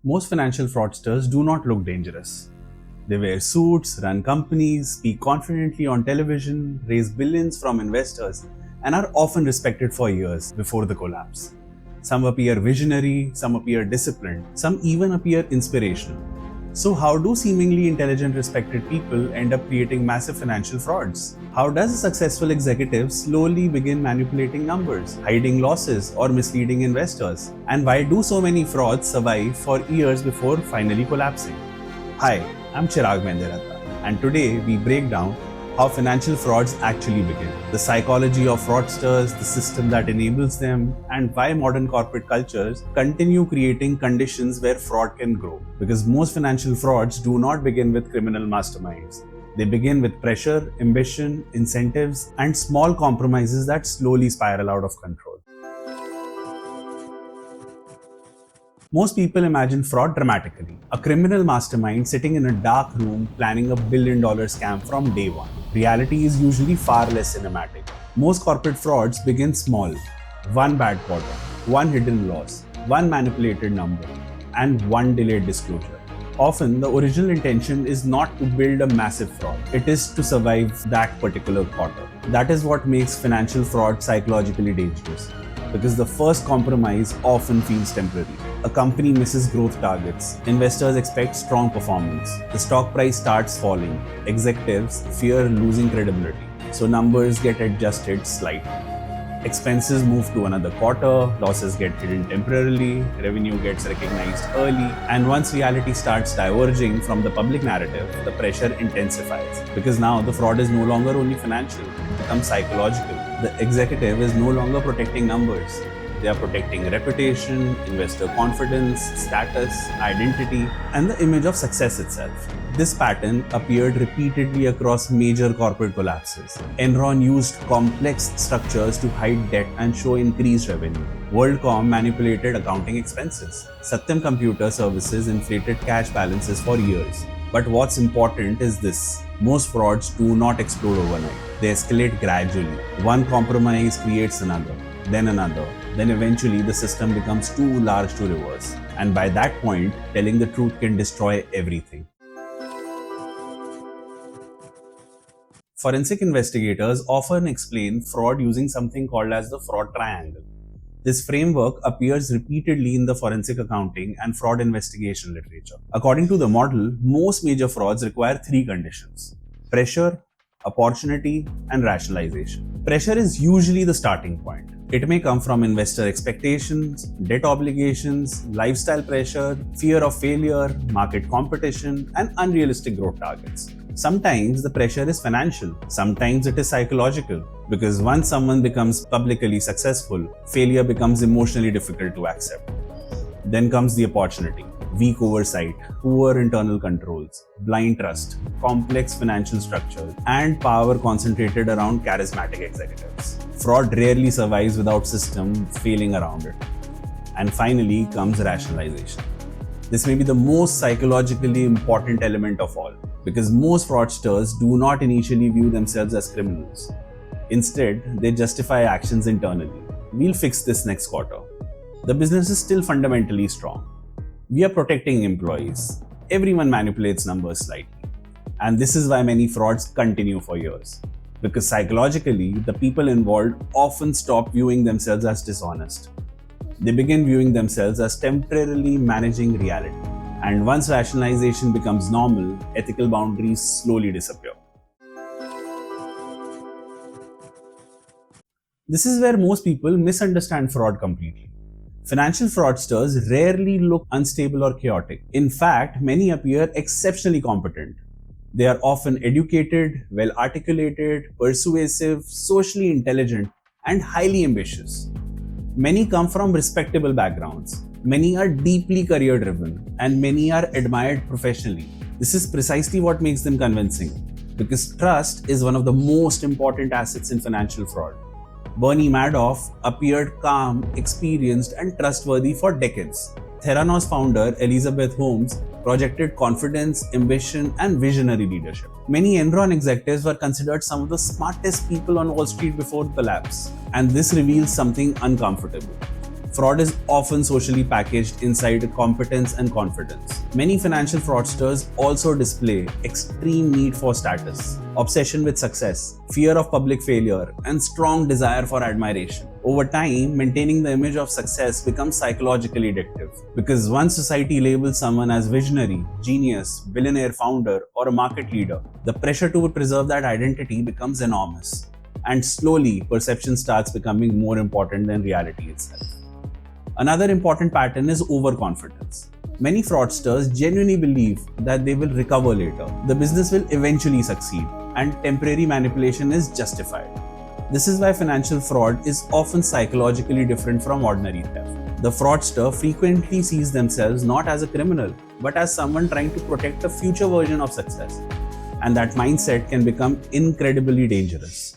Most financial fraudsters do not look dangerous. They wear suits, run companies, speak confidently on television, raise billions from investors, and are often respected for years before the collapse. Some appear visionary, some appear disciplined, some even appear inspirational. So how do seemingly intelligent, respected people end up creating massive financial frauds? How does a successful executive slowly begin manipulating numbers, hiding losses, or misleading investors? And why do so many frauds survive for years before finally collapsing? Hi, I'm Chirag Menderata, and today we break down how financial frauds actually begin, the psychology of fraudsters, the system that enables them, and why modern corporate cultures continue creating conditions where fraud can grow. Because most financial frauds do not begin with criminal masterminds. They begin with pressure, ambition, incentives, and small compromises that slowly spiral out of control. Most people imagine fraud dramatically. A criminal mastermind sitting in a dark room planning a billion-dollar scam from day one. Reality is usually far less cinematic. Most corporate frauds begin small. One bad quarter, one hidden loss, one manipulated number, and one delayed disclosure. Often, the original intention is not to build a massive fraud. It is to survive that particular quarter. That is what makes financial fraud psychologically dangerous. Because the first compromise often feels temporary. A company misses growth targets. Investors expect strong performance. The stock price starts falling. Executives fear losing credibility. So numbers get adjusted slightly. Expenses move to another quarter, losses get hidden temporarily, revenue gets recognized early, and once reality starts diverging from the public narrative, the pressure intensifies. Because now the fraud is no longer only financial, it becomes psychological. The executive is no longer protecting numbers. They are protecting reputation, investor confidence, status, identity, and the image of success itself. This pattern appeared repeatedly across major corporate collapses. Enron used complex structures to hide debt and show increased revenue. WorldCom manipulated accounting expenses. Satyam computer services inflated cash balances for years. But what's important is this: most frauds do not explode overnight. They escalate gradually. One compromise creates another, then another. Then eventually the system becomes too large to reverse. And by that point, telling the truth can destroy everything. Forensic investigators often explain fraud using something called as the fraud triangle. This framework appears repeatedly in the forensic accounting and fraud investigation literature. According to the model, most major frauds require three conditions: pressure, opportunity, and rationalization. Pressure is usually the starting point. It may come from investor expectations, debt obligations, lifestyle pressure, fear of failure, market competition, and unrealistic growth targets. Sometimes the pressure is financial, sometimes it is psychological, because once someone becomes publicly successful, failure becomes emotionally difficult to accept. Then comes the opportunity: weak oversight, poor internal controls, blind trust, complex financial structures, and power concentrated around charismatic executives. Fraud rarely survives without system failing around it. And finally comes rationalization. This may be the most psychologically important element of all, because most fraudsters do not initially view themselves as criminals. Instead, they justify actions internally. We'll fix this next quarter. The business is still fundamentally strong. We are protecting employees. Everyone manipulates numbers slightly. And this is why many frauds continue for years. Because psychologically, the people involved often stop viewing themselves as dishonest. They begin viewing themselves as temporarily managing reality. And once rationalization becomes normal, ethical boundaries slowly disappear. This is where most people misunderstand fraud completely. Financial fraudsters rarely look unstable or chaotic. In fact, many appear exceptionally competent. They are often educated, well-articulated, persuasive, socially intelligent, and highly ambitious. Many come from respectable backgrounds. Many are deeply career-driven, and many are admired professionally. This is precisely what makes them convincing, because trust is one of the most important assets in financial fraud. Madoff appeared calm, experienced, and trustworthy for decades. Theranos founder Elizabeth Holmes projected confidence, ambition, and visionary leadership. Many Enron executives were considered some of the smartest people on Wall Street before the collapse, and this reveals something uncomfortable. Fraud is often socially packaged inside competence and confidence. Many financial fraudsters also display extreme need for status, obsession with success, fear of public failure, and strong desire for admiration. Over time, maintaining the image of success becomes psychologically addictive because once society labels someone as visionary, genius, billionaire founder, or a market leader, the pressure to preserve that identity becomes enormous. And slowly, perception starts becoming more important than reality itself. Another important pattern is overconfidence. Many fraudsters genuinely believe that they will recover later, the business will eventually succeed, and temporary manipulation is justified. This is why financial fraud is often psychologically different from ordinary theft. The fraudster frequently sees themselves not as a criminal, but as someone trying to protect a future version of success. And that mindset can become incredibly dangerous.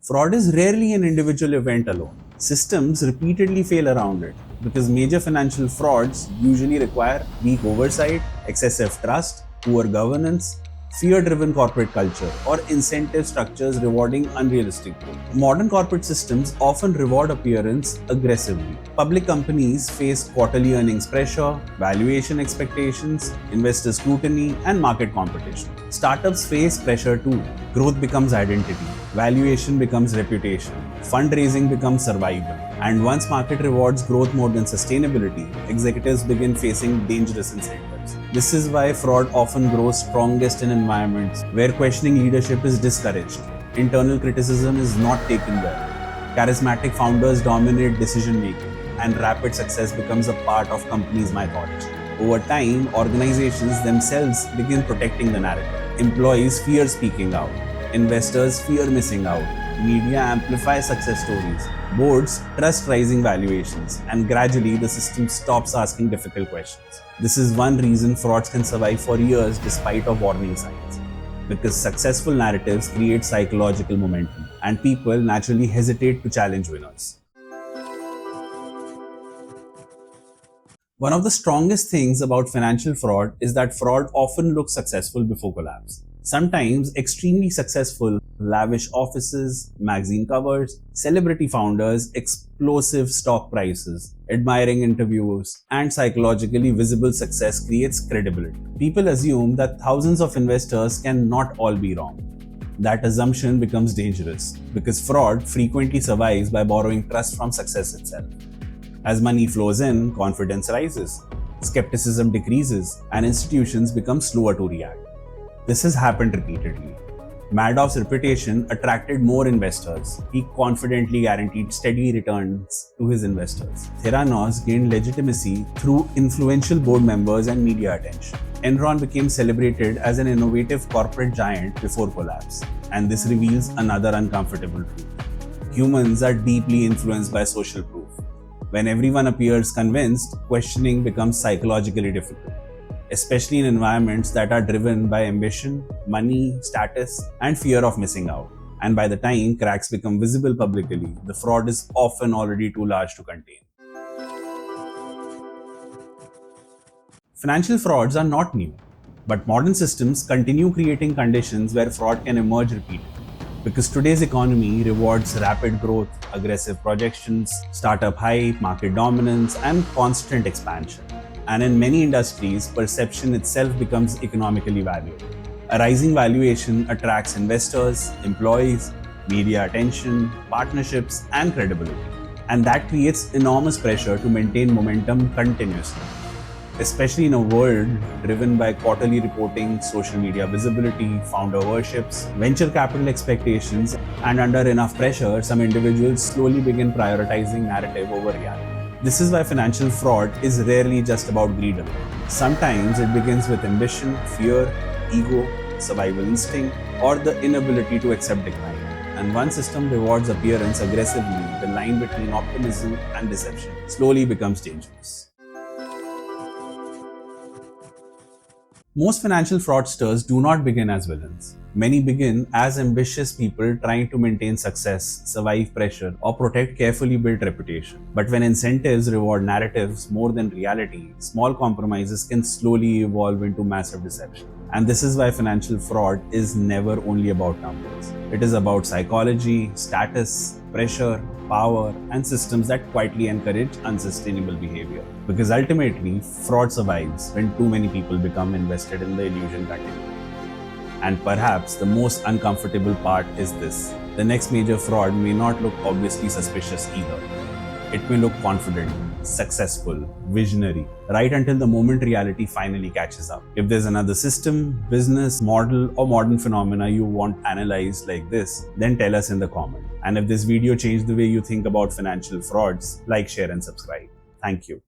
Fraud is rarely an individual event alone. Systems repeatedly fail around it because major financial frauds usually require weak oversight, excessive trust, poor governance, fear-driven corporate culture, or incentive structures rewarding unrealistic growth. Modern corporate systems often reward appearance aggressively. Public companies face quarterly earnings pressure, valuation expectations, investor scrutiny, and market competition. Startups face pressure too. Growth becomes identity, valuation becomes reputation, fundraising becomes survival. And once market rewards growth more than sustainability, executives begin facing dangerous incentives. This is why fraud often grows strongest in environments where questioning leadership is discouraged, internal criticism is not taken well, charismatic founders dominate decision making, and rapid success becomes a part of companies' mythology. Over time, organizations themselves begin protecting the narrative. Employees fear speaking out, investors fear missing out, media amplify success stories, boards trust rising valuations, and gradually the system stops asking difficult questions. This is one reason frauds can survive for years despite of warning signs. Because successful narratives create psychological momentum, and people naturally hesitate to challenge winners. One of the strongest things about financial fraud is that fraud often looks successful before collapse. Sometimes extremely successful, lavish offices, magazine covers, celebrity founders, explosive stock prices, admiring interviews, and psychologically visible success creates credibility. People assume that thousands of investors cannot all be wrong. That assumption becomes dangerous because fraud frequently survives by borrowing trust from success itself. As money flows in, confidence rises, skepticism decreases, and institutions become slower to react. This has happened repeatedly. Madoff's reputation attracted more investors. He confidently guaranteed steady returns to his investors. Theranos gained legitimacy through influential board members and media attention. Enron became celebrated as an innovative corporate giant before collapse. And this reveals another uncomfortable truth. Humans are deeply influenced by social proof. When everyone appears convinced, questioning becomes psychologically difficult, especially in environments that are driven by ambition, money, status, and fear of missing out. And by the time cracks become visible publicly, the fraud is often already too large to contain. Financial frauds are not new, but modern systems continue creating conditions where fraud can emerge repeatedly. Because today's economy rewards rapid growth, aggressive projections, startup hype, market dominance, and constant expansion. And in many industries, perception itself becomes economically valuable. A rising valuation attracts investors, employees, media attention, partnerships, and credibility. And that creates enormous pressure to maintain momentum continuously. Especially in a world driven by quarterly reporting, social media visibility, founder worships, venture capital expectations, and under enough pressure, some individuals slowly begin prioritizing narrative over reality. This is why financial fraud is rarely just about greed alone. Sometimes it begins with ambition, fear, ego, survival instinct, or the inability to accept decline. And one system rewards appearance aggressively, the line between optimism and deception slowly becomes dangerous. Most financial fraudsters do not begin as villains. Many begin as ambitious people trying to maintain success, survive pressure, or protect carefully built reputation. But when incentives reward narratives more than reality, small compromises can slowly evolve into massive deception. And this is why financial fraud is never only about numbers. It is about psychology, status, pressure, power, and systems that quietly encourage unsustainable behavior. Because ultimately, fraud survives when too many people become invested in the illusion continues. And perhaps the most uncomfortable part is this: the next major fraud may not look obviously suspicious either. It may look confident, successful, visionary, right until the moment reality finally catches up. If there's another system, business, model, or modern phenomena you want analyzed like this, then tell us in the comment. And if this video changed the way you think about financial frauds, like, share, and subscribe. Thank you.